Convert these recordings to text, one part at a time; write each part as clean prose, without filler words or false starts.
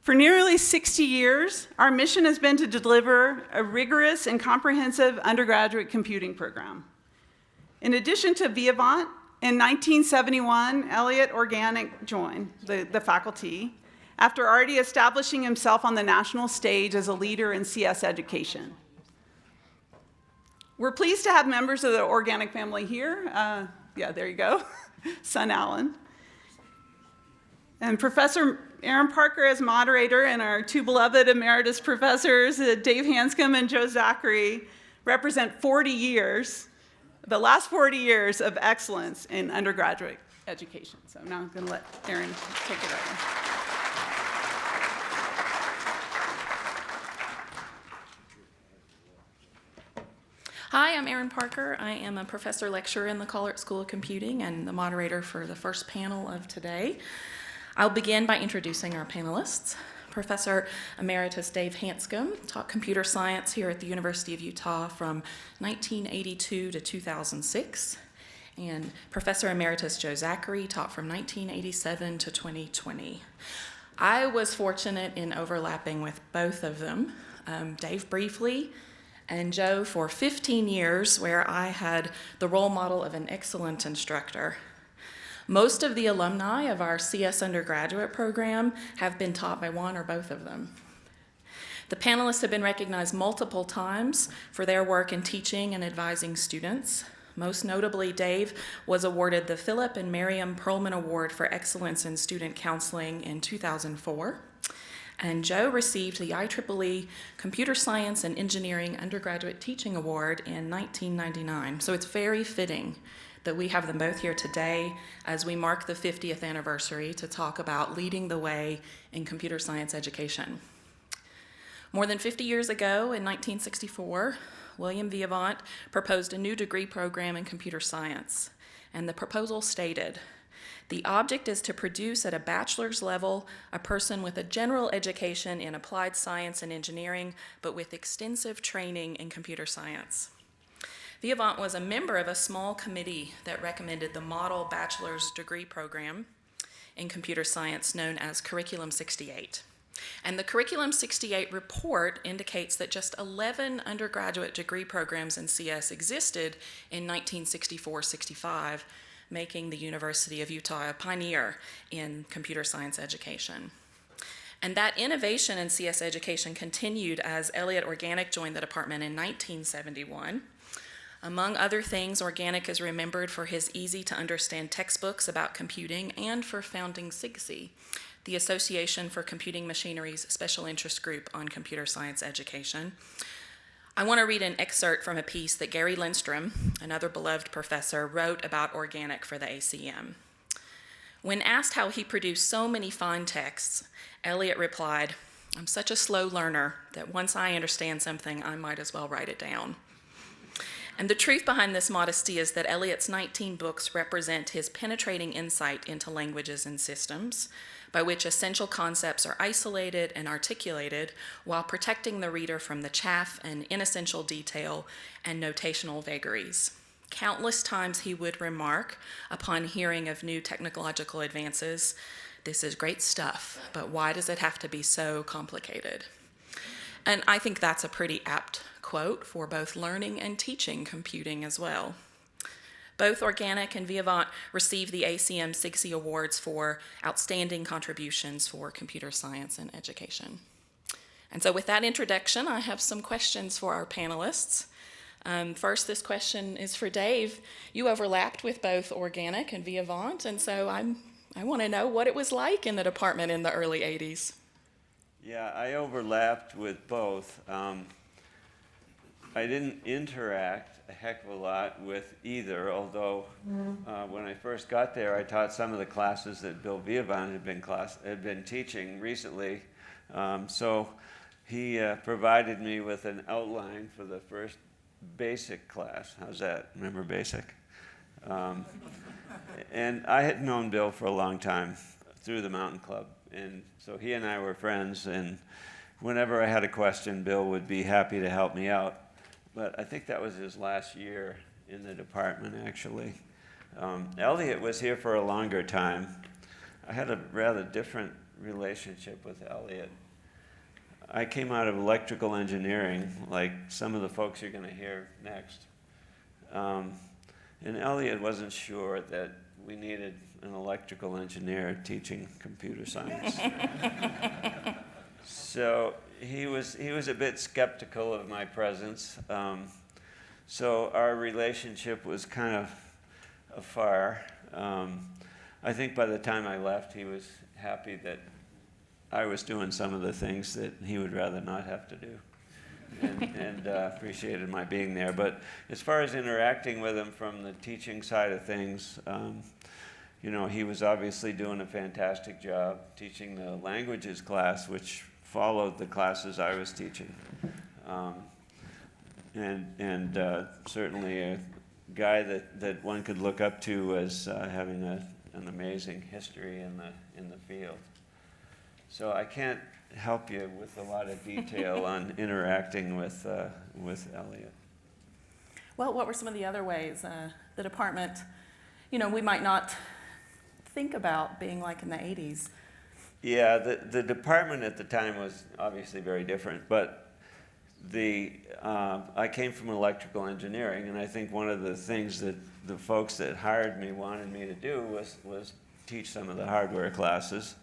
For nearly 60 years, our mission has been to deliver a rigorous and comprehensive undergraduate computing program. In addition to Viavant, in 1971, Elliott Organic joined the faculty after already establishing himself on the national stage as a leader in CS education. We're pleased to have members of the Organic family here. Yeah, there you go, son Alan. And Professor Erin Parker as moderator, and our two beloved emeritus professors, Dave Hanscom and Joe Zachary, represent 40 years, the last 40 years of excellence in undergraduate education. So now I'm going to let Erin take it over. Hi, I'm Erin Parker. I am a professor lecturer in the Kahlert School of Computing and the moderator for the first panel of today. I'll begin by introducing our panelists. Professor Emeritus Dave Hanscom taught computer science here at the University of Utah from 1982 to 2006. And Professor Emeritus Joe Zachary taught from 1987 to 2020. I was fortunate in overlapping with both of them, Dave briefly, and Joe for 15 years, where I had the role model of an excellent instructor. Most of the alumni of our CS undergraduate program have been taught by one or both of them. The panelists have been recognized multiple times for their work in teaching and advising students. Most notably, Dave was awarded the Philip and Miriam Perlman Award for Excellence in Student Counseling in 2004. And Joe received the IEEE Computer Science and Engineering Undergraduate Teaching Award in 1999. So it's very fitting that we have them both here today as we mark the 50th anniversary to talk about leading the way in computer science education. More than 50 years ago, in 1964, William Viavant proposed a new degree program in computer science, and the proposal stated, "The object is to produce at a bachelor's level a person with a general education in applied science and engineering, but with extensive training in computer science." Viavant was a member of a small committee that recommended the model bachelor's degree program in computer science known as Curriculum 68. And the Curriculum 68 report indicates that just 11 undergraduate degree programs in CS existed in 1964-65, making the University of Utah a pioneer in computer science education. And that innovation in CS education continued as Elliott Organic joined the department in 1971. Among other things, Organic is remembered for his easy-to-understand textbooks about computing and for founding SIGSE, the Association for Computing Machinery's special interest group on computer science education. I want to read an excerpt from a piece that Gary Lindstrom, another beloved professor, wrote about Organic for the ACM. When asked how he produced so many fine texts, Elliott replied, "I'm such a slow learner that once I understand something, I might as well write it down." And the truth behind this modesty is that Elliott's 19 books represent his penetrating insight into languages and systems, by which essential concepts are isolated and articulated while protecting the reader from the chaff and inessential detail and notational vagaries. Countless times he would remark, upon hearing of new technological advances, "This is great stuff, but why does it have to be so complicated?" And I think that's a pretty apt quote for both learning and teaching computing as well. Both Organic and Viavant received the ACM SIGSE Awards for outstanding contributions for computer science and education. And so with that introduction, I have some questions for our panelists. First, this question is for Dave. You overlapped with both Organic and Viavant, and so I want to know what it was like in the department in the early 80s. Yeah, I overlapped with both. I didn't interact a heck of a lot with either, although when I first got there, I taught some of the classes that Bill Viavant had been teaching recently. So he provided me with an outline for the first basic class. How's that? Remember basic? And I had known Bill for a long time through the Mountain Club. And so he and I were friends, and whenever I had a question, Bill would be happy to help me out. But I think that was his last year in the department, actually. Elliott was here for a longer time. I had a rather different relationship with Elliot. I came out of electrical engineering, like some of the folks you're going to hear next. And Elliot wasn't sure that we needed an electrical engineer teaching computer science. So he was a bit skeptical of my presence. So our relationship was kind of afar. I think by the time I left, he was happy that I was doing some of the things that he would rather not have to do, and appreciated my being there. But as far as interacting with him from the teaching side of things, you know, he was obviously doing a fantastic job teaching the languages class, which followed the classes I was teaching. And certainly a guy that one could look up to as having an amazing history in the field. So I can't help you with a lot of detail on interacting with Elliot. Well, what were some of the other ways the department, you know, we might not think about being like in the 80s? Yeah, the department at the time was obviously very different, but I came from electrical engineering, and I think one of the things that the folks that hired me wanted me to do was teach some of the hardware classes.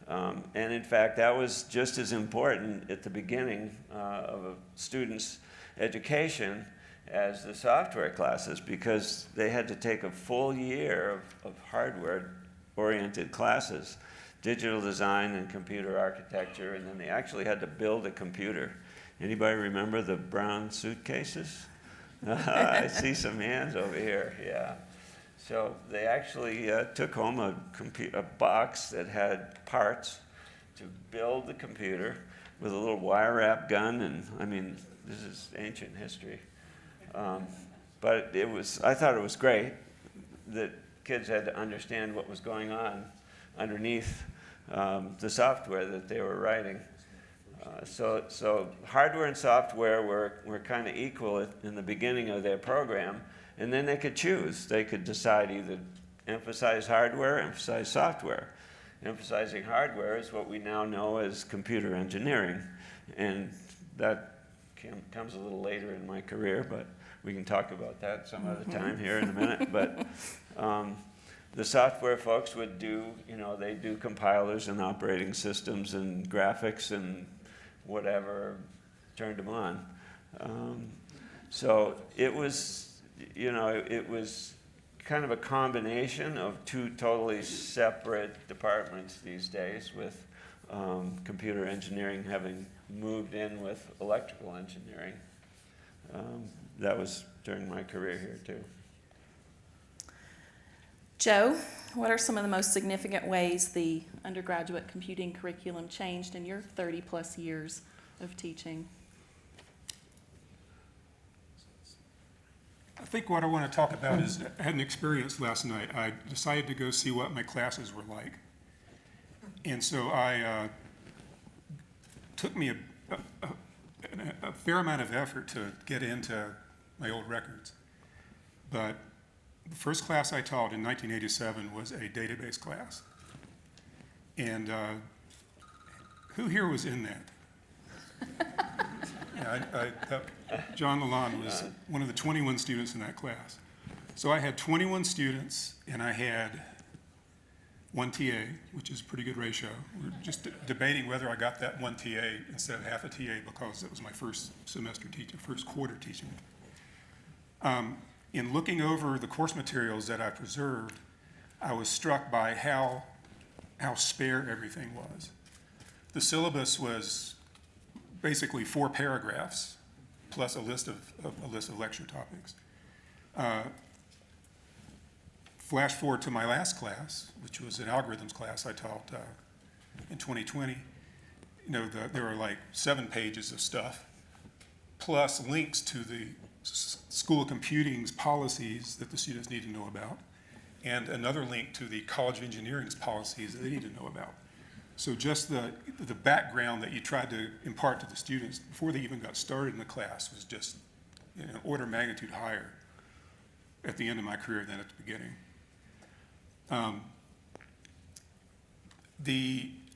And in fact, that was just as important at the beginning of a student's education as the software classes, because they had to take a full year of hardware-oriented classes, digital design and computer architecture, and then they actually had to build a computer. Anybody remember the brown suitcases? I see some hands over here, yeah. So they actually took home a box that had parts to build the computer with a little wire wrap gun, and I mean, this is ancient history. But I thought it was great that kids had to understand what was going on underneath the software that they were writing. So hardware and software were kind of equal in the beginning of their program, and then they could choose. They could decide either emphasize hardware or emphasize software. Emphasizing hardware is what we now know as computer engineering, and that comes a little later in my career, but we can talk about that some other time here in a minute. But the software folks would do, you know, they do compilers and operating systems and graphics and whatever turned them on. So it was, you know, it was kind of a combination of two totally separate departments these days, with computer engineering having moved in with electrical engineering. That was during my career here too. Joe, what are some of the most significant ways the undergraduate computing curriculum changed in your 30-plus years of teaching? I think what I want to talk about is, I had an experience last night. I decided to go see what my classes were like. And so took me a fair amount of effort to get into my old records. But the first class I taught in 1987 was a database class. And who here was in that? Yeah, John Lalonde was one of the 21 students in that class. So I had 21 students, and I had one TA, which is a pretty good ratio. We're just debating whether I got that one TA instead of half a TA, because it was my first semester teaching, first quarter teaching. In looking over the course materials that I preserved, I was struck by how spare everything was. The syllabus was basically 4 paragraphs plus a list of lecture topics. Flash forward to my last class, which was an algorithms class I taught in 2020. You know, there were like 7 pages of stuff, plus links to the School of Computing's policies that the students need to know about, and another link to the College of Engineering's policies that they need to know about. So just the background that you tried to impart to the students before they even got started in the class was just an order of magnitude higher at the end of my career than at the beginning.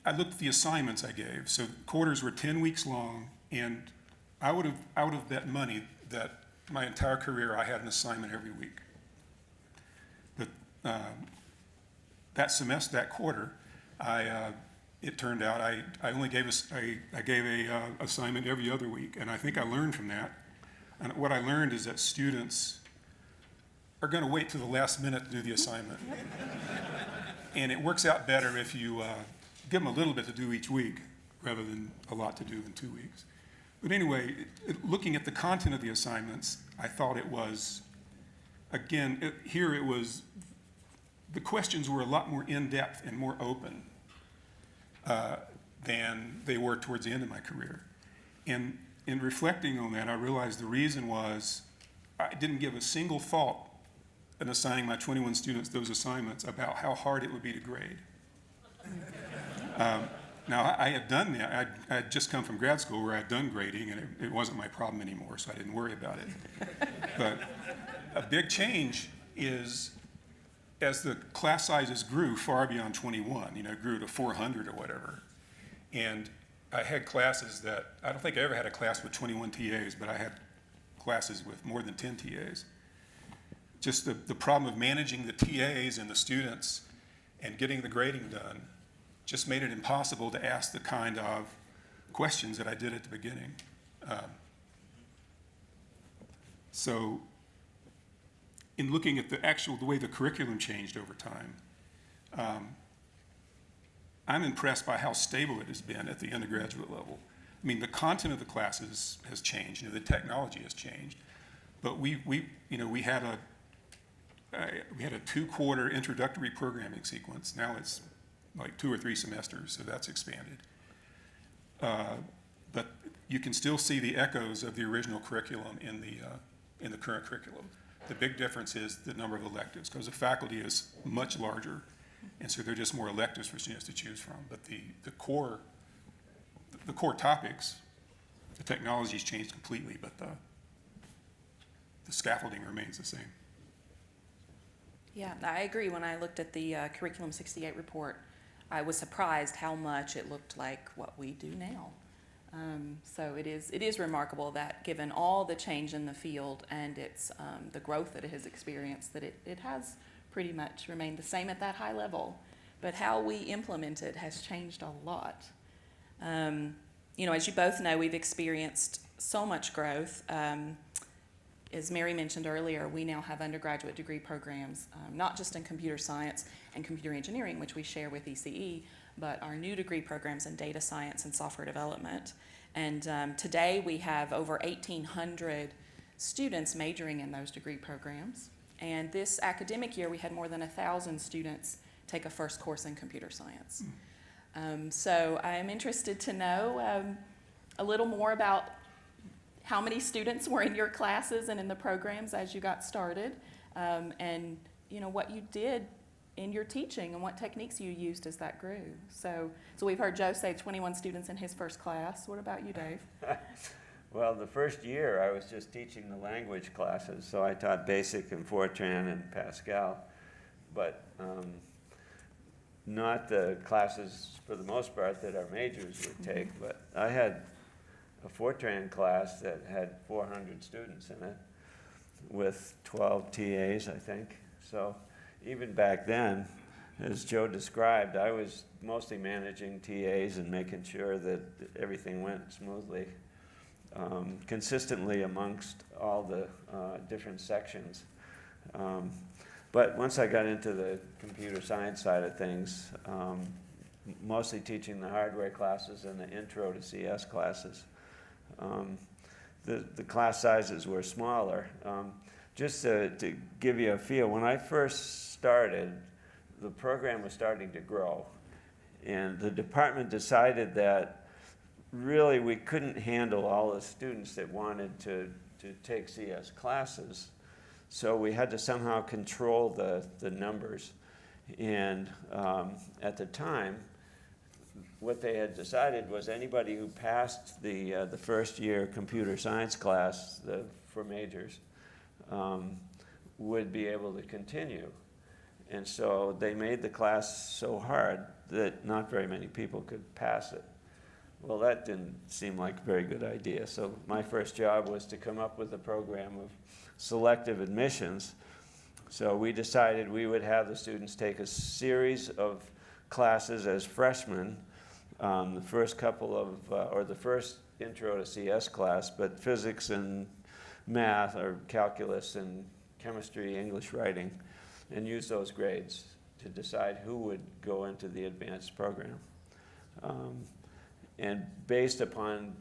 I looked at the assignments I gave. So quarters were 10 weeks long, and I would have bet money that my entire career I had an assignment every week. But that semester, that quarter, it turned out I only gave I gave a assignment every other week, and I think I learned from that. And what I learned is that students are going to wait to the last minute to do the assignment. And it works out better if you give them a little bit to do each week rather than a lot to do in 2 weeks. But anyway, looking at the content of the assignments, I thought it was, again, the questions were a lot more in-depth and more open than they were towards the end of my career. And in reflecting on that, I realized the reason was I didn't give a single thought in assigning my 21 students those assignments about how hard it would be to grade. Now, I had done that. I had just come from grad school where I'd done grading, and it wasn't my problem anymore, so I didn't worry about it. But a big change is as the class sizes grew far beyond 21, grew to 400 or whatever. And I had classes that, I don't think I ever had a class with 21 TAs, but I had classes with more than 10 TAs. Just the problem of managing the TAs and the students and getting the grading done just made it impossible to ask the kind of questions that I did at the beginning. So in looking at the way the curriculum changed over time, I'm impressed by how stable it has been at the undergraduate level. I mean, the content of the classes has changed, the technology has changed, but we had a 2-quarter introductory programming sequence. Now it's like 2 or 3 semesters, so that's expanded. But you can still see the echoes of the original curriculum in the current curriculum. The big difference is the number of electives, because the faculty is much larger, and so there are just more electives for students to choose from. But the core topics, the technology's changed completely, but the scaffolding remains the same. Yeah, I agree. When I looked at the Curriculum 68 report, I was surprised how much it looked like what we do now. So it is remarkable that given all the change in the field and its the growth that it has experienced, that it has pretty much remained the same at that high level. But how we implement it has changed a lot. As you both know, we've experienced so much growth. As Mary mentioned earlier, we now have undergraduate degree programs, not just in computer science and computer engineering, which we share with ECE, but our new degree programs in data science and software development. And today we have over 1,800 students majoring in those degree programs. And this academic year, we had more than 1,000 students take a first course in computer science. So I am interested to know a little more about how many students were in your classes and in the programs as you got started, and what you did in your teaching and what techniques you used as that grew. So we've heard Joe say 21 students in his first class. What about you, Dave? Well, the first year I was just teaching the language classes, so I taught BASIC and Fortran and Pascal, but not the classes for the most part that our majors would take. But I had a Fortran class that had 400 students in it with 12 TAs, I think. So even back then, as Joe described, I was mostly managing TAs and making sure that everything went smoothly, consistently amongst all the different sections. But once I got into the computer science side of things, mostly teaching the hardware classes and the intro to CS classes, the class sizes were smaller. Just to give you a feel, when I first started, the program was starting to grow. And the department decided that really we couldn't handle all the students that wanted to take CS classes. So we had to somehow control the numbers. And at the time, what they had decided was anybody who passed the first year computer science class for majors would be able to continue. And so they made the class so hard that not very many people could pass it. Well, that didn't seem like a very good idea. So my first job was to come up with a program of selective admissions. So we decided we would have the students take a series of classes as freshmen, the first couple of, or the first intro to CS class, but physics and math or calculus and chemistry, English writing, and use those grades to decide who would go into the advanced program. And based upon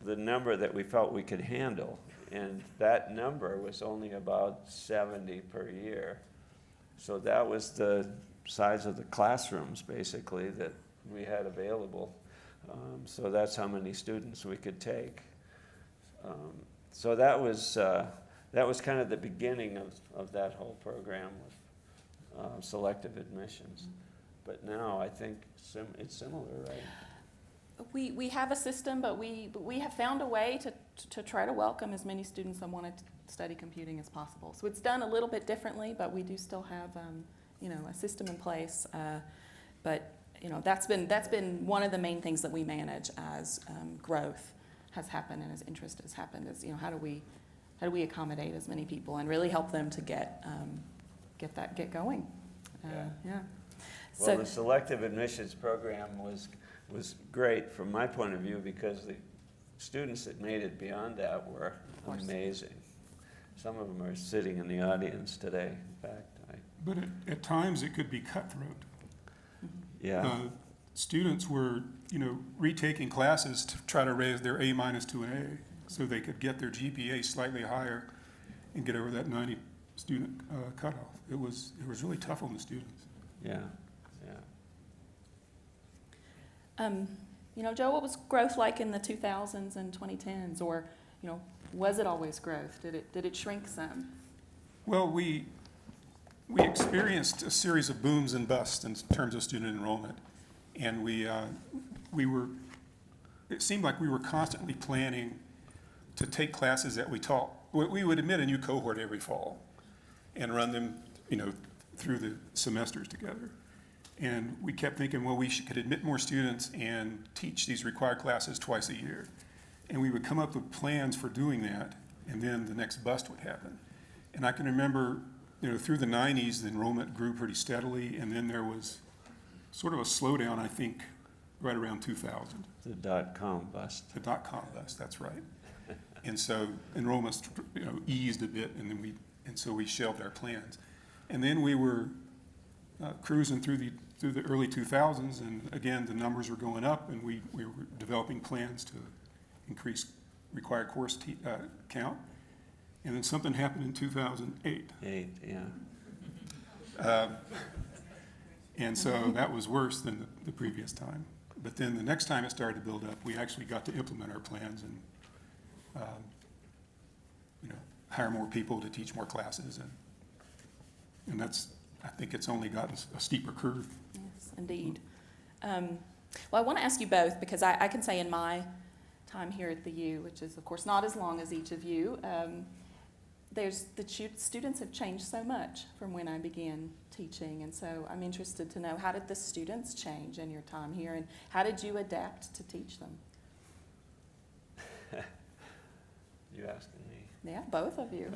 the number that we felt we could handle, and that number was only about 70 per year. So that was the size of the classrooms, basically, that we had available. So that's how many students we could take. So that was kind of the beginning of that whole program with selective admissions. But now I think it's similar, right? We have a system, but we have found a way to try to welcome as many students that want to study computing as possible. So it's done a little bit differently, but we do still have a system in place. But that's been one of the main things that we manage as growth has happened and as interest has happened. Is how do we accommodate as many people and really help them to get going? Yeah. Well, the selective admissions program was great from my point of view because the students that made it beyond that were amazing. Some of them are sitting in the audience today, in fact. But at times it could be cutthroat. Yeah. Students were, retaking classes to try to raise their A- to an A so they could get their GPA slightly higher and get over that 90 student cutoff. It was really tough on the students. Yeah. Joe, what was growth like in the 2000s and 2010s? Or, was it always growth? Did it shrink some? Well, we experienced a series of booms and busts in terms of student enrollment. And it seemed like we were constantly planning to take classes that we taught. We would admit a new cohort every fall and run them, through the semesters together. And we kept thinking, well, we could admit more students and teach these required classes twice a year. And we would come up with plans for doing that, and then the next bust would happen. And I can remember, through the 90s, the enrollment grew pretty steadily, and then there was sort of a slowdown, I think, right around 2000. The dot-com bust. The dot-com bust, that's right. And so enrollments, eased a bit, and so we shelved our plans. And then we were cruising through the early 2000s, and again, the numbers were going up, and we were developing plans to increase required course count. And then something happened in 2008. And so that was worse than the previous time. But then the next time it started to build up, we actually got to implement our plans and hire more people to teach more classes. And I think it's only gotten a steeper curve. Yes, indeed. Well, I want to ask you both, because I can say in my time here at the U, which is, of course, not as long as each of you, students have changed so much from when I began teaching. And so I'm interested to know, how did the students change in your time here, and how did you adapt to teach them? You asking me? Yeah, both of you.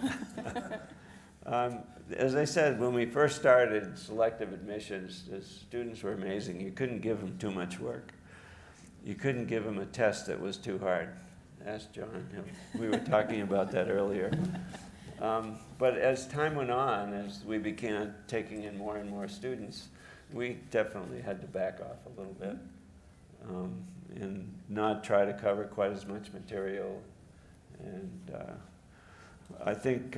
As I said, when we first started selective admissions, the students were amazing. You couldn't give them too much work. You couldn't give them a test that was too hard. Ask John. We were talking about that earlier. But as time went on, as we began taking in more and more students, we definitely had to back off a little bit and not try to cover quite as much material. And I think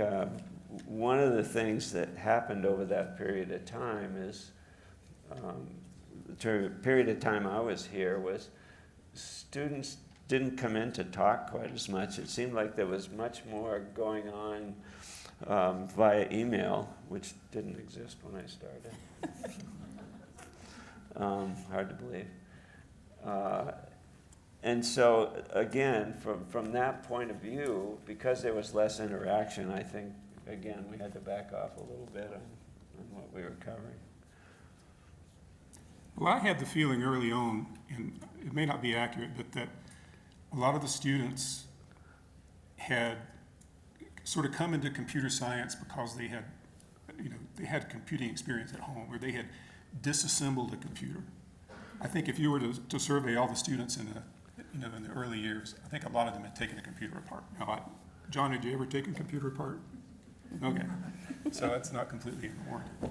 one of the things that happened over that period of time is, the period of time I was here, was students didn't come in to talk quite as much. It seemed like there was much more going on via email, which didn't exist when I started. Hard to believe. And so, again, from that point of view, because there was less interaction, I think, again, we had to back off a little bit on what we were covering. Well, I had the feeling early on, and it may not be accurate, but that a lot of the students had sort of come into computer science because they had, they had computing experience at home, or they had disassembled a computer. I think if you were to survey all the students in the early years, I think a lot of them had taken a computer apart. Now, John, did you ever take a computer apart? Okay, so that's not completely unwarranted.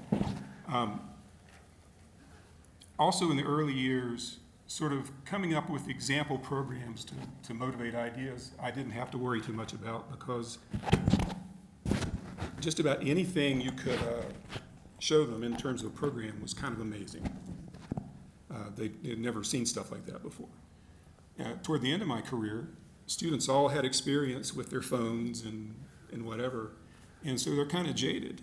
Also in the early years, sort of coming up with example programs to motivate ideas, I didn't have to worry too much about, because just about anything you could show them in terms of a program was kind of amazing. They had never seen stuff like that before. Toward the end of my career, students all had experience with their phones and whatever, and so they're kind of jaded.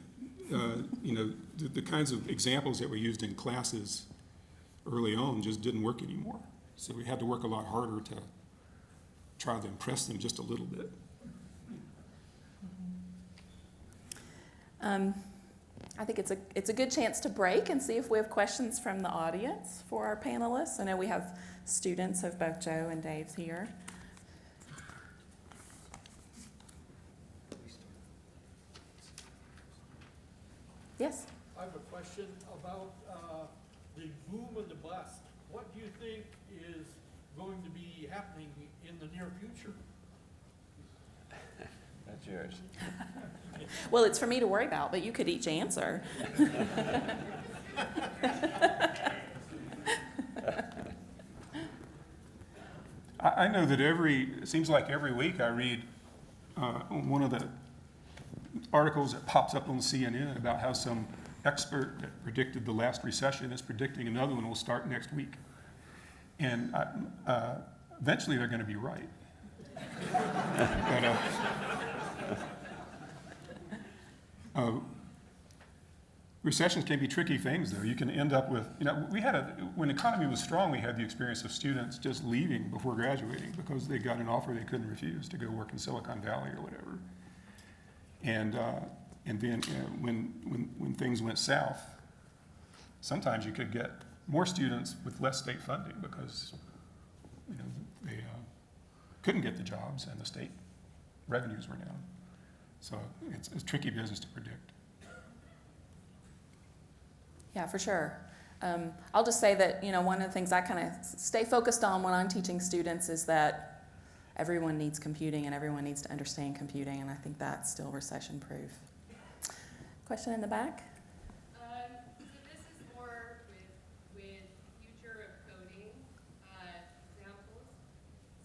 The kinds of examples that were used in classes early on just didn't work anymore. So we had to work a lot harder to try to impress them just a little bit. I think it's a good chance to break and see if we have questions from the audience for our panelists. I know we have students of both Joe and Dave's here. Yes? I have a question about the boom and the bust. What do you think is going to be happening in the near future? That's yours. Well, it's for me to worry about, but you could each answer. I know that it seems like every week I read one of the articles that pops up on CNN about how some expert that predicted the last recession is predicting another one will start next week. And eventually they're going to be right. But, recessions can be tricky things, though. You can end up with, when the economy was strong, we had the experience of students just leaving before graduating because they got an offer they couldn't refuse to go work in Silicon Valley or whatever. And then when things went south, sometimes you could get more students with less state funding because they couldn't get the jobs and the state revenues were down. So it's a tricky business to predict. Yeah, for sure. I'll just say that, one of the things I kind of stay focused on when I'm teaching students is that everyone needs computing and everyone needs to understand computing, and I think that's still recession-proof. Question in the back? So this is more with future of coding examples.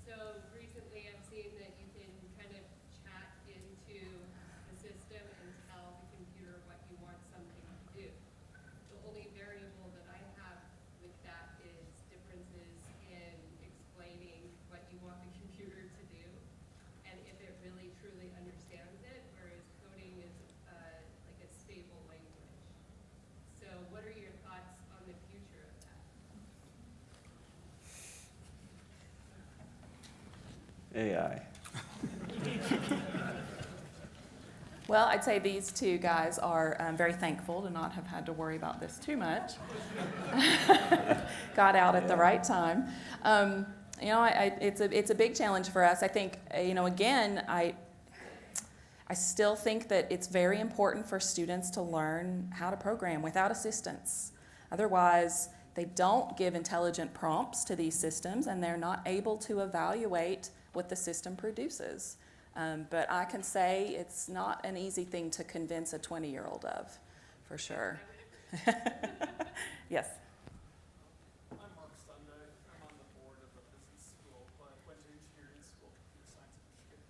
So recently I've seen that you can kind of chat into the system and tell the computer what you want something to do. The only variable that I have with that is differences in explaining what you want the computer to do and if it really truly understands it, whereas coding is like a stable language. So what are your thoughts on the future of that? AI. Well, I'd say these two guys are very thankful to not have had to worry about this too much. Got out at the right time. It's a big challenge for us. I think, again, I still think that it's very important for students to learn how to program without assistance. Otherwise, they don't give intelligent prompts to these systems, and they're not able to evaluate what the system produces. But I can say it's not an easy thing to convince a 20-year-old of, for sure. Yes? I'm Mark Sunday. I'm on the board of a business school, but went to engineering school, computer science in Michigan.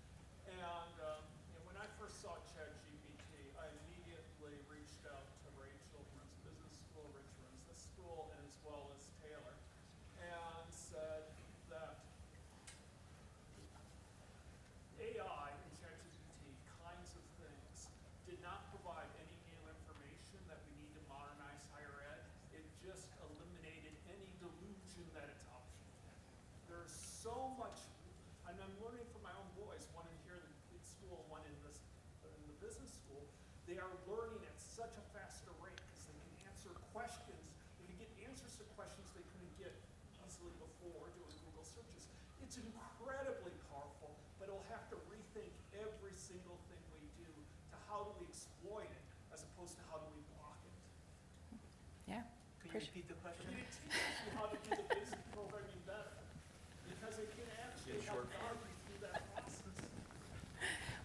And when I first saw ChatGPT, I immediately reached out to Rachel, who runs the business school, Rich runs this school, and as well as Taylor, and said that AI and ChatGPT kinds of things did not provide any new information that we need to modernize higher ed. It just eliminated any delusion that it's optional. There's so much, and I'm learning from my own boys, one in here in the complete school, one in the business school. They are learning at such a faster rate because they can answer questions. They can get answers to questions before doing Google searches. It's incredibly powerful, but it'll have to rethink every single thing we do to how do we exploit it as opposed to how do we block it. Yeah. Can you repeat the question? It teaches you how to do the basic programming better because it can actually help guide you through that process.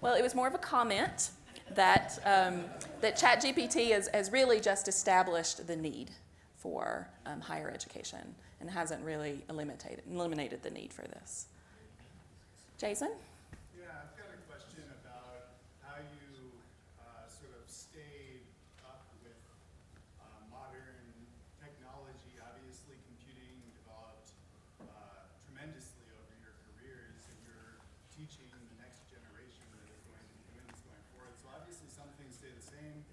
Well, it was more of a comment that that ChatGPT has really just established the need for higher education and hasn't really eliminated the need for this. Jason? Yeah, I've got a question about how you sort of stayed up with modern technology. Obviously, computing developed tremendously over your careers, and you're teaching the next generation that is going to be doing this going forward. So obviously, some things stay the same,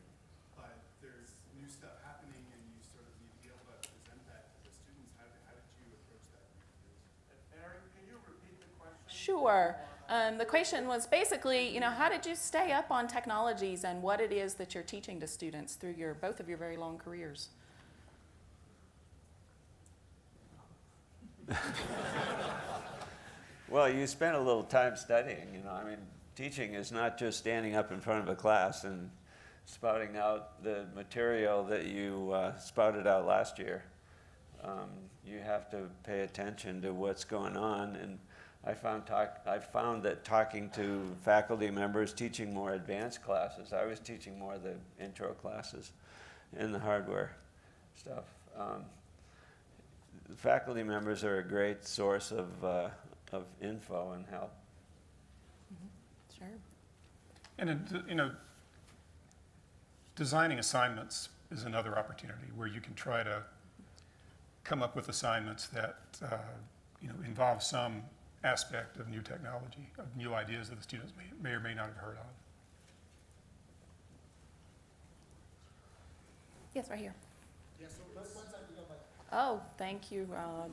but there's new stuff happening, and you sort of need to be able to present that to the students. How did you approach that? Erin, can you repeat the question? Sure. The question was basically, how did you stay up on technologies and what it is that you're teaching to students through both of your very long careers? Well, you spend a little time studying, I mean, teaching is not just standing up in front of a class and spouting out the material that you spouted out last year. You have to pay attention to what's going on, and I found that talking to faculty members, teaching more advanced classes, I was teaching more of the intro classes and the hardware stuff. The faculty members are a great source of info and help. Sure. And, designing assignments is another opportunity where you can try to come up with assignments that, involve some aspect of new technology, of new ideas that the students may or may not have heard of. Yes, right here. Yeah, so one side we got like Oh, thank you, Rob.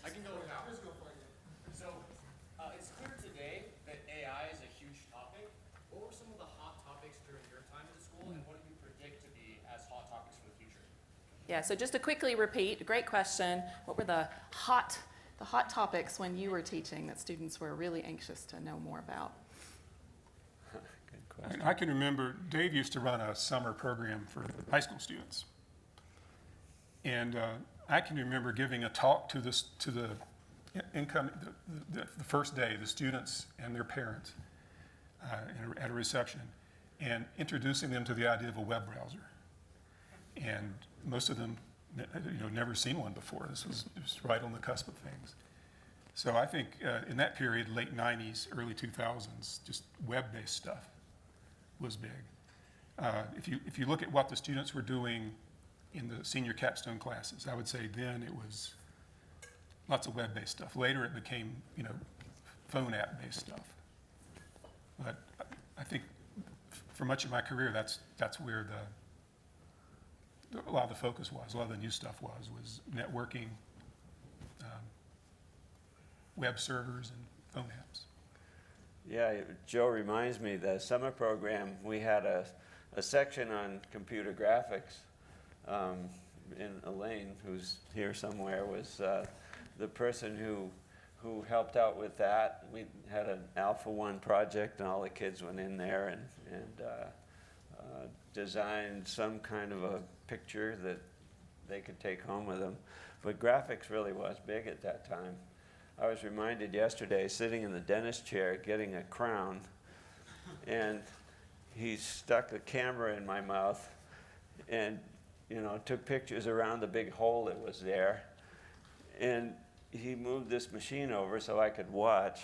I can go now. So, it's clear today that AI is a huge topic. What were some of the hot topics during your time at the school, and what do you predict to be as hot topics for the future? Yeah, so just to quickly repeat, great question. What were the hot topics when you were teaching that students were really anxious to know more about? Good question. I can remember Dave used to run a summer program for high school students. And I can remember giving a talk to the first day, the students and their parents at a reception, and introducing them to the idea of a web browser. And most of them, never seen one before. This was right on the cusp of things. So I think in that period, late 90s, early 2000s, just web-based stuff was big. If you look at what the students were doing in the senior capstone classes, I would say then it was lots of web-based stuff. Later it became, phone app-based stuff. But I think for much of my career, that's where a lot of the focus was, a lot of the new stuff was networking, web servers, and phone apps. Yeah, Joe reminds me, the summer program, we had a section on computer graphics. And Elaine, who's here somewhere, was the person who helped out with that. We had an Alpha 1 project, and all the kids went in there and designed some kind of a picture that they could take home with them. But graphics really was big at that time. I was reminded yesterday, sitting in the dentist chair, getting a crown, and he stuck a camera in my mouth and took pictures around the big hole that was there. And he moved this machine over so I could watch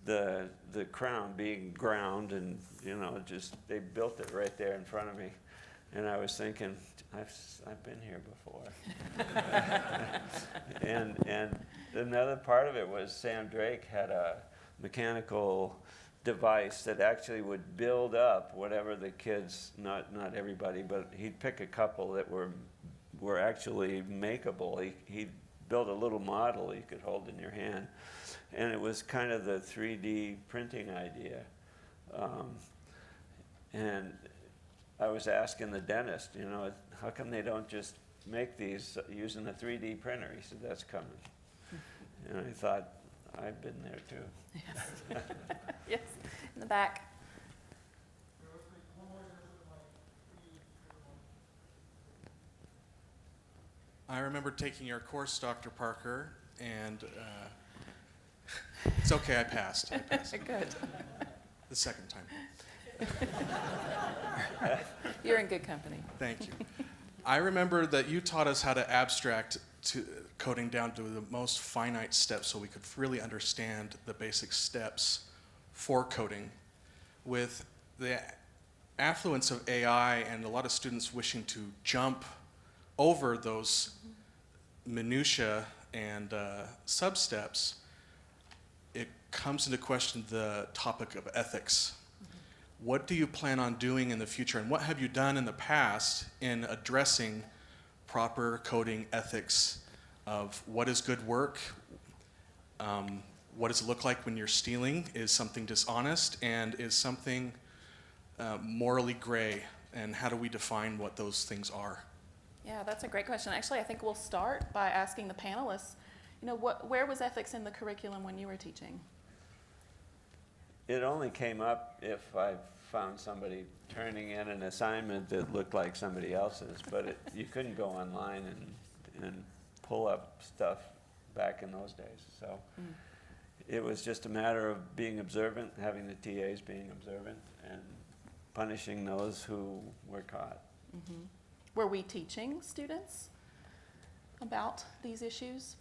the crown being ground, and they built it right there in front of me. And I was thinking, I've been here before. and another part of it was Sam Drake had a mechanical device that actually would build up whatever the kids, not everybody, but he'd pick a couple that were actually makeable. He built a little model you could hold in your hand. and it was kind of the 3D printing idea. And I was asking the dentist, you know, how come they don't just make these using a 3D printer? He said, that's coming. And I thought, I've been there too. Yes. Yes, in the back. I remember taking your course, Dr. Parker, and it's okay, I passed. Good. The second time. You're in good company. Thank you. I remember that you taught us how to abstract coding down to the most finite steps so we could really understand the basic steps for coding. With the affluence of AI and a lot of students wishing to jump over those minutia and sub-steps, it comes into question the topic of ethics. What do you plan on doing in the future, and what have you done in the past in addressing proper coding ethics of what is good work, what does it look like when you're stealing, is something dishonest, and is something morally gray, and how do we define what those things are? Yeah, that's a great question. Actually, I think we'll start by asking the panelists, you know, where was ethics in the curriculum when you were teaching? It only came up if I found somebody turning in an assignment that looked like somebody else's, but you couldn't go online and pull up stuff back in those days. So it was just a matter of being observant, having the TAs being observant, and punishing those who were caught. Mm-hmm. Were we teaching students about these issues?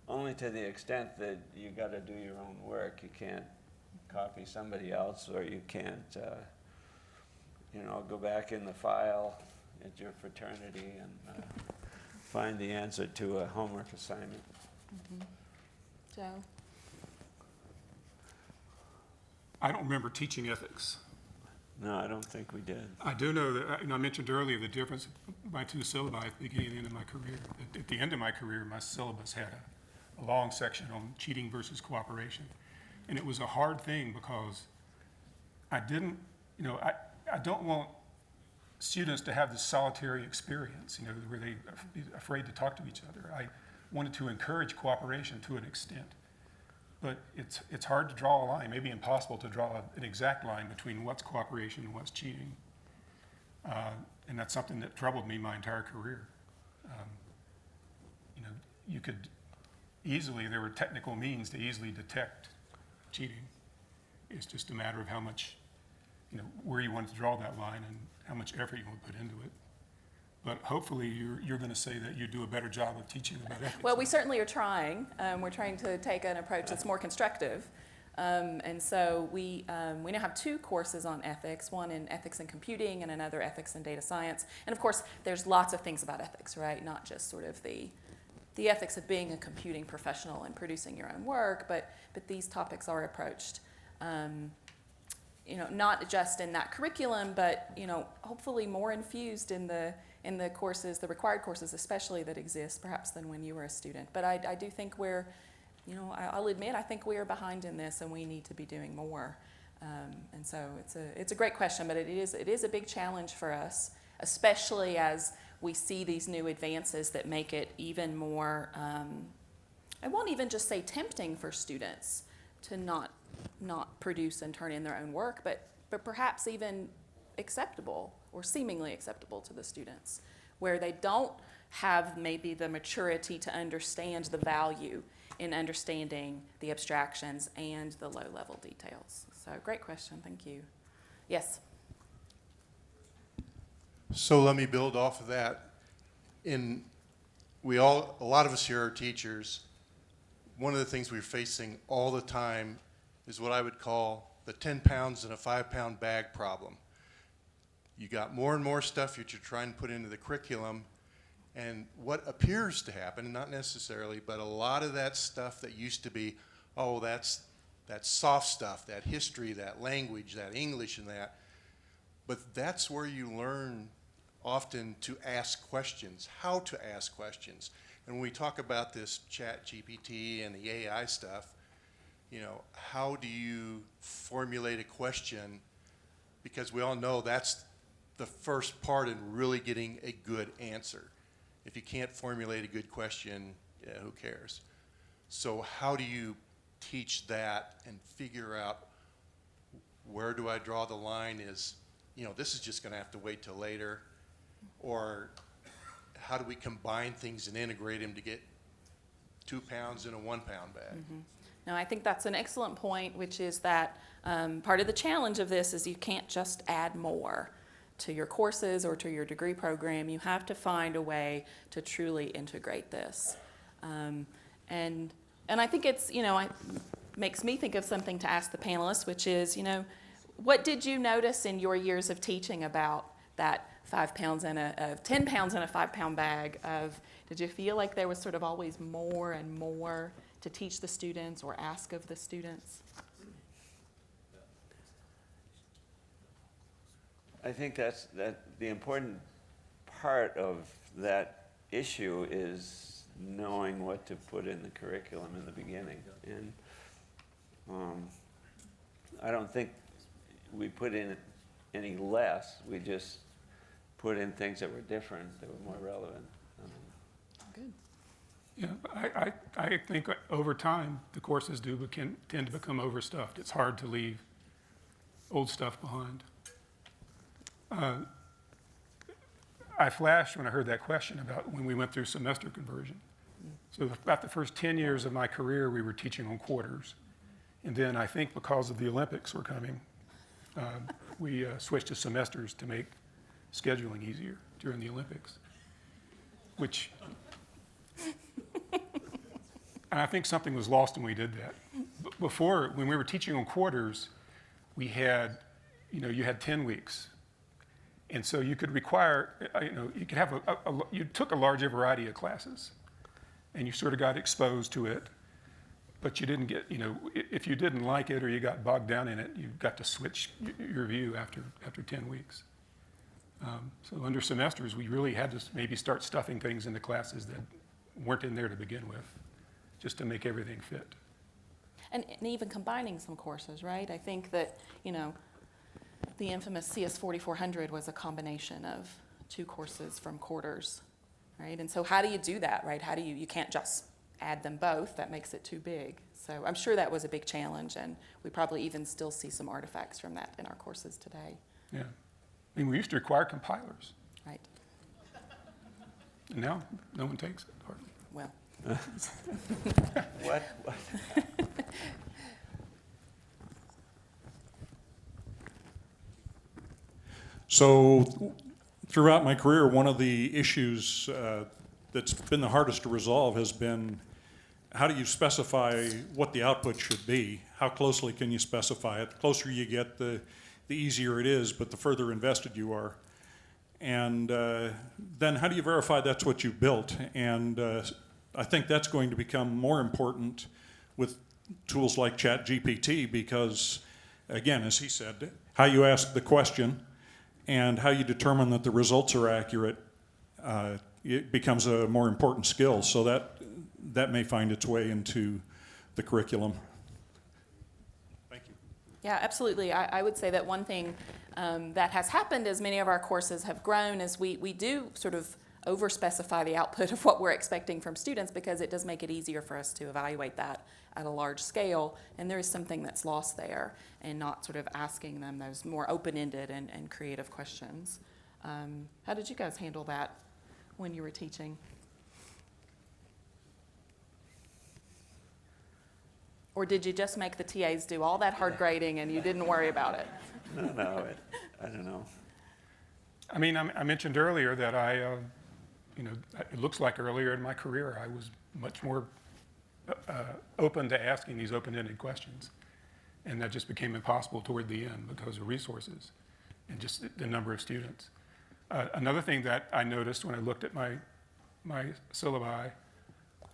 Only to the extent that you got to do your own work. You can't copy somebody else, or you can't, you know, go back in the file at your fraternity and find the answer to a homework assignment. Mm-hmm. Joe? I don't remember teaching ethics. No, I don't think we did. I do know that, I mentioned earlier the difference by two syllabi at the beginning and end of my career. At the end of my career, my syllabus had a long section on cheating versus cooperation. And it was a hard thing because I didn't, you know, I don't want students to have this solitary experience, you know, where they're afraid to talk to each other. I wanted to encourage cooperation to an extent. But it's hard to draw a line, maybe impossible to draw an exact line between what's cooperation and what's cheating. And that's something that troubled me my entire career. You know, you could easily, there were technical means to easily detect cheating. It's just a matter of how much, you know, where you want to draw that line and how much effort you want to put into it. But hopefully you're going to say that you do a better job of teaching about ethics. Well, we certainly are trying. We're trying to take an approach that's more constructive. And so we now have two courses on ethics, one in ethics and computing and another ethics and data science. And of course, there's lots of things about ethics, right? Not just sort of the ethics of being a computing professional and producing your own work, but these topics are approached, you know, not just in that curriculum, but, you know, hopefully more infused in the courses, the required courses especially that exist, perhaps than when you were a student. But I do think we're, you know, I'll admit, I think we are behind in this and we need to be doing more. And so it's a great question, but it is a big challenge for us, especially as we see these new advances that make it even more, I won't even just say tempting for students to not produce and turn in their own work, but perhaps even acceptable or seemingly acceptable to the students, where they don't have maybe the maturity to understand the value in understanding the abstractions and the low-level details. So great question, thank you. Yes? So let me build off of that. A lot of us here are teachers. One of the things we're facing all the time is what I would call the 10 pounds in a 5-pound bag problem. You got more and more stuff that you're trying to put into the curriculum, and what appears to happen, not necessarily, but a lot of that stuff that used to be, oh, that's soft stuff, that history, that language, that English and that, but that's where you learn often to ask questions, how to ask questions. And when we talk about this chat GPT and the AI stuff, how do you formulate a question? Because we all know that's the first part in really getting a good answer. If you can't formulate a good question, yeah, who cares? So how do you teach that and figure out where do I draw the line is, this is just gonna have to wait till later, or how do we combine things and integrate them to get 2 pounds in a 1 pound bag? No, I think that's an excellent point, which is that part of the challenge of this is you can't just add more to your courses or to your degree program. You have to find a way to truly integrate this. And I think it's, it makes me think of something to ask the panelists, which is, what did you notice in your years of teaching about that 5 pounds and 10 pounds in a 5 pound bag did you feel like there was sort of always more and more to teach the students or ask of the students? I think that the important part of that issue is knowing what to put in the curriculum in the beginning. And I don't think we put in any less. We just put in things that were different, that were more relevant. Good. Yeah, I think over time, the courses tend to become overstuffed. It's hard to leave old stuff behind. I flashed when I heard that question about when we went through semester conversion. So about the first 10 years of my career, we were teaching on quarters. And then I think because of the Olympics were coming, we switched to semesters to make scheduling easier during the Olympics, which, and I think something was lost when we did that. Before, when we were teaching on quarters, we had, you had 10 weeks. And so you could require, you could have you took a larger variety of classes and you sort of got exposed to it, but you didn't get, if you didn't like it or you got bogged down in it, you got to switch your view after 10 weeks. So under semesters, we really had to maybe start stuffing things into classes that weren't in there to begin with, just to make everything fit. And even combining some courses, right? I think that, the infamous CS 4400 was a combination of 2 courses from quarters, right? And so how do you do that, right? How do you can't just add them both, that makes it too big. So I'm sure that was a big challenge, and we probably even still see some artifacts from that in our courses today. Yeah. I mean, we used to require compilers, Right. and now no one takes it hardly. Well, What? So throughout my career, one of the issues that's been the hardest to resolve has been how do you specify what the output should be? How closely can you specify it? The closer you get, the easier it is, but the further invested you are. And then how do you verify that's what you've built? And I think that's going to become more important with tools like ChatGPT because, again, as he said, how you ask the question and how you determine that the results are accurate, it becomes a more important skill. So that may find its way into the curriculum. Thank you. yeah, absolutely. I would say that one thing that has happened as many of our courses have grown is we do sort of over-specify the output of what we're expecting from students because it does make it easier for us to evaluate that at a large scale, and there is something that's lost there and not sort of asking them those more open-ended and creative questions. How did you guys handle that when you were teaching? Or did you just make the TAs do all that hard grading and you didn't worry about it? No, I don't know. I mean, I mentioned earlier that it looks like earlier in my career I was much more open to asking these open-ended questions. And that just became impossible toward the end because of resources and just the number of students. Another thing that I noticed when I looked at my syllabi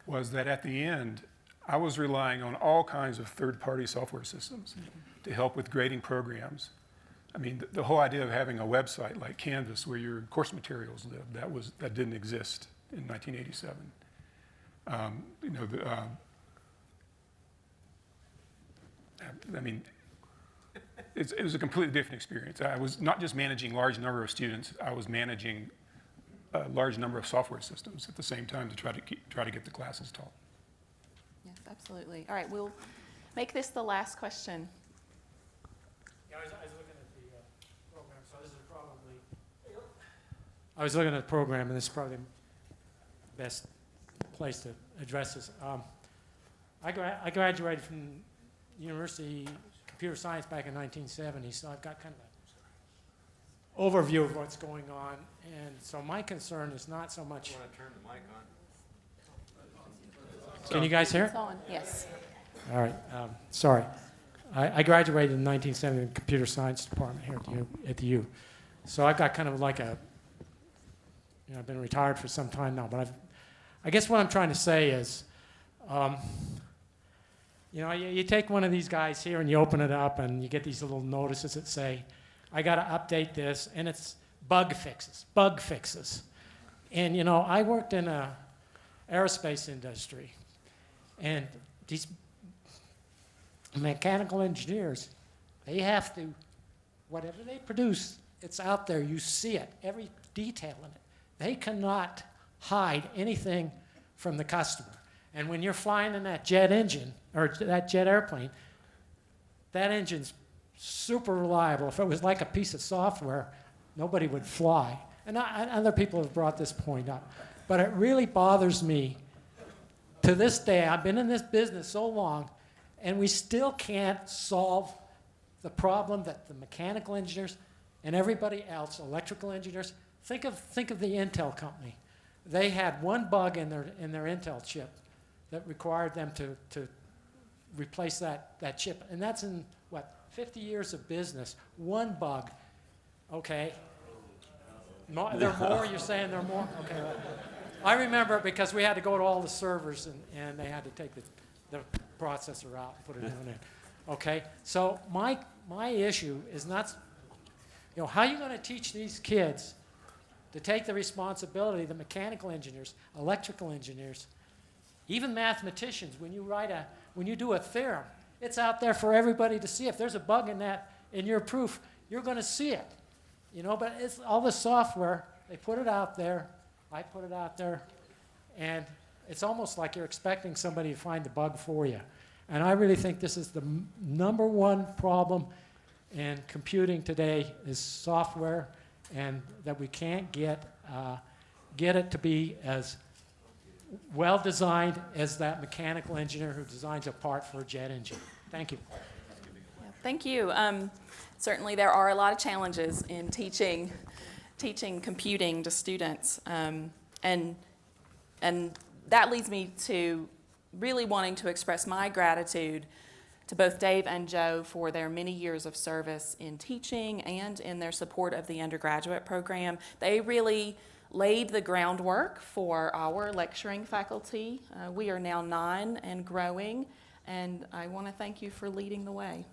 was that at the end, I was relying on all kinds of third-party software systems to help with grading programs. I mean, the whole idea of having a website like Canvas where your course materials live, that didn't exist in 1987. I mean, it was a completely different experience. I was not just managing large number of students, I was managing a large number of software systems at the same time to try to get the classes taught. Yes, absolutely. All right, we'll make this the last question. Yeah, I was looking at the program, so this is probably. I was looking at the program, and this is probably the best place to address this. I graduated from University of Computer Science back in 1970, so I've got kind of an overview of what's going on. And so my concern is not so much. I want to turn the mic on. Can you guys hear it? It's on, yes. All right, sorry. I graduated in 1970 in the computer science department here at the U. So I've got kind of like a, I've been retired for some time now, but I guess what I'm trying to say is, you take one of these guys here and you open it up and you get these little notices that say, I got to update this, and it's bug fixes. And, I worked in a aerospace industry, and these mechanical engineers, they have to, whatever they produce, it's out there, you see it, every detail in it. They cannot hide anything from the customer. And when you're flying in that jet engine, or that jet airplane, that engine's super reliable. If it was like a piece of software, nobody would fly. And other people have brought this point up. But it really bothers me. To this day, I've been in this business so long, and we still can't solve the problem that the mechanical engineers and everybody else, electrical engineers, think of the Intel company. They had one bug in their Intel chip that required them to replace that chip. And that's in, 50 years of business. One bug, okay. There are more, you're saying there are more? Okay. I remember it because we had to go to all the servers and they had to take the processor out and put a new one in. Okay, so my issue is not, how are you going to teach these kids to take the responsibility, the mechanical engineers, electrical engineers, even mathematicians, when you do a theorem, it's out there for everybody to see. If there's a bug in your proof, you're going to see it. But it's all the software, they put it out there, I put it out there, and it's almost like you're expecting somebody to find the bug for you. And I really think this is the number one problem in computing today is software, and that we can't get it to be as well designed as that mechanical engineer who designs a part for a jet engine. Thank you. Yeah, thank you. Certainly there are a lot of challenges in teaching computing to students. And that leads me to really wanting to express my gratitude to both Dave and Joe for their many years of service in teaching and in their support of the undergraduate program. They really laid the groundwork for our lecturing faculty. We are now 9 and growing, and I want to thank you for leading the way.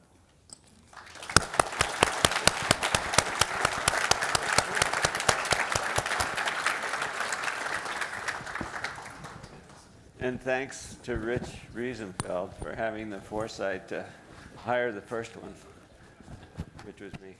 And thanks to Rich Riesenfeld for having the foresight to hire the first one, which was me.